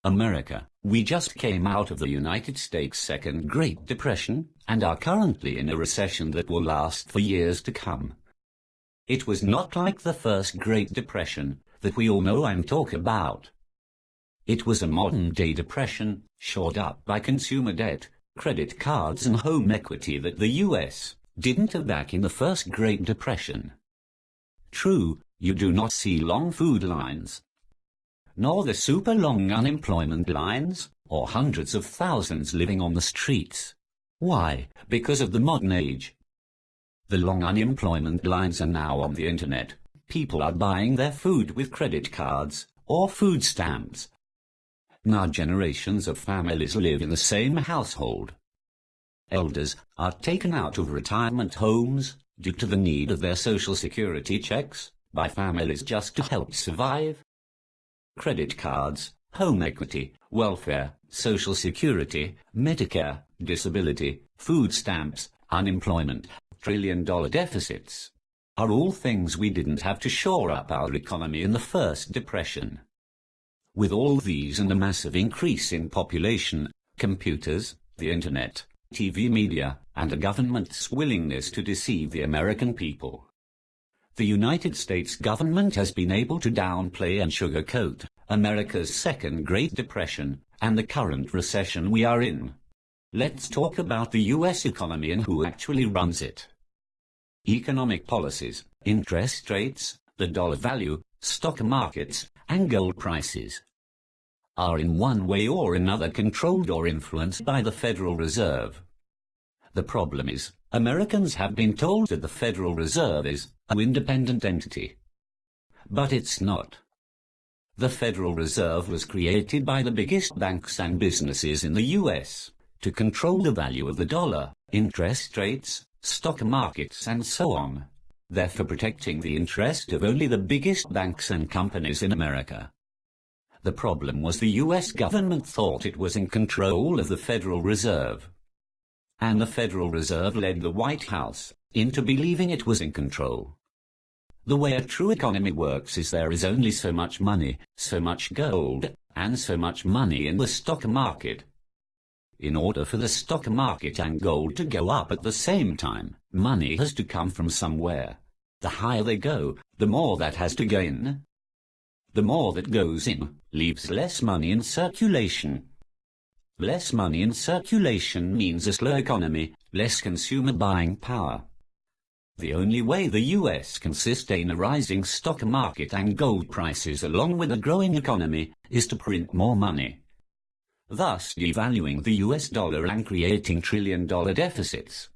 America, we just came out of the United States' second Great Depression, and are currently in a recession that will last for years to come. It was not like the first Great Depression, that we all know and talk about. It was a modern-day depression, shored up by consumer debt, credit cards and home equity that the U.S. didn't have back in the first Great Depression. True, you do not see long food lines, nor the super long unemployment lines, or hundreds of thousands living on the streets. Why? Because of the modern age. The long unemployment lines are now on the internet. People are buying their food with credit cards, or food stamps. Now generations of families live in the same household. Elders are taken out of retirement homes, due to the need of their social security checks, by families just to help survive. Credit cards, home equity, welfare, social security, Medicare, disability, food stamps, unemployment, trillion-dollar deficits, are all things we didn't have to shore up our economy in the first depression. With all these and a massive increase in population, computers, the internet, TV media, and a government's willingness to deceive the American people, the United States government has been able to downplay and sugarcoat America's second Great Depression and the current recession we are in. Let's talk about the U.S. economy and who actually runs it. Economic policies, interest rates, the dollar value, stock markets, and gold prices are in one way or another controlled or influenced by the Federal Reserve. The problem is, Americans have been told that the Federal Reserve is an independent entity. But it's not. The Federal Reserve was created by the biggest banks and businesses in the U.S. to control the value of the dollar, interest rates, stock markets and so on, therefore protecting the interest of only the biggest banks and companies in America. The problem was the U.S. government thought it was in control of the Federal Reserve. And the Federal Reserve led the White House into believing it was in control. The way a true economy works is there is only so much money, so much gold, and so much money in the stock market. In order for the stock market and gold to go up at the same time, money has to come from somewhere. The higher they go, the more that has to go in. The more that goes in, leaves less money in circulation. Less money in circulation means a slow economy, less consumer buying power. The only way the U.S. can sustain a rising stock market and gold prices along with a growing economy is to print more money, thus devaluing the U.S. dollar and creating trillion-dollar deficits.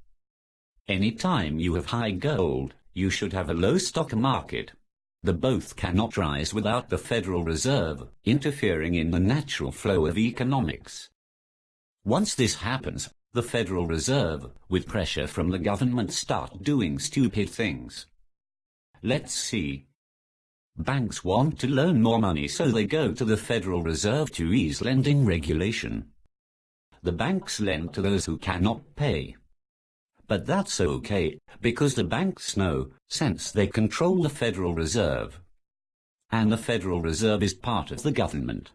Any time you have high gold, you should have a low stock market. The both cannot rise without the Federal Reserve interfering in the natural flow of economics. Once this happens, the Federal Reserve, with pressure from the government, start doing stupid things. Let's see. Banks want to loan more money, so they go to the Federal Reserve to ease lending regulation. The banks lend to those who cannot pay. But that's okay, because the banks know, since they control the Federal Reserve, and the Federal Reserve is part of the government,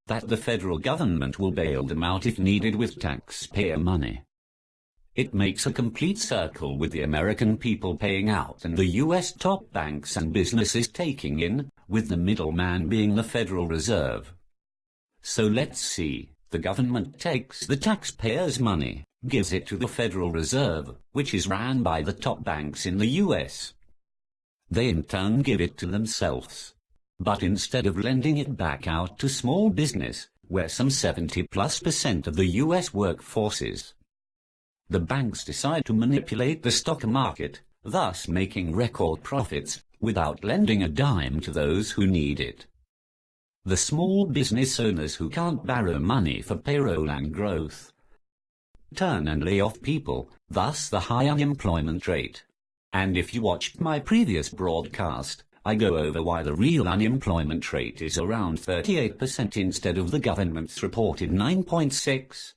that the federal government will bail them out if needed with taxpayer money. It makes a complete circle with the American people paying out and the U.S. top banks and businesses taking in, with the middleman being the Federal Reserve. So let's see, the government takes the taxpayers' money, gives it to the Federal Reserve, which is ran by the top banks in the U.S. They in turn give it to themselves. But instead of lending it back out to small business, where some 70+% of the U.S. workforce is, the banks decide to manipulate the stock market, thus making record profits, without lending a dime to those who need it. The small business owners who can't borrow money for payroll and growth turn and lay off people, thus the high unemployment rate. And if you watched my previous broadcast, I go over why the real unemployment rate is around 38% instead of the government's reported 9.6%.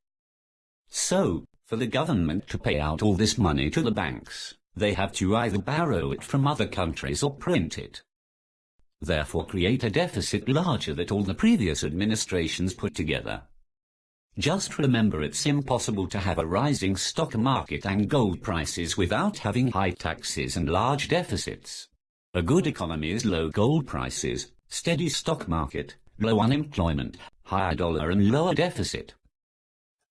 So, for the government to pay out all this money to the banks, they have to either borrow it from other countries or print it. therefore create a deficit larger than all the previous administrations put together. Just remember, it's impossible to have a rising stock market and gold prices without having high taxes and large deficits. A good economy is low gold prices, steady stock market, low unemployment, higher dollar and lower deficit.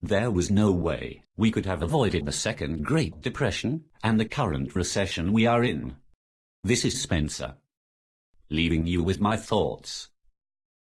There was no way we could have avoided the Second Great Depression and the current recession we are in. This is Spencer, leaving you with my thoughts.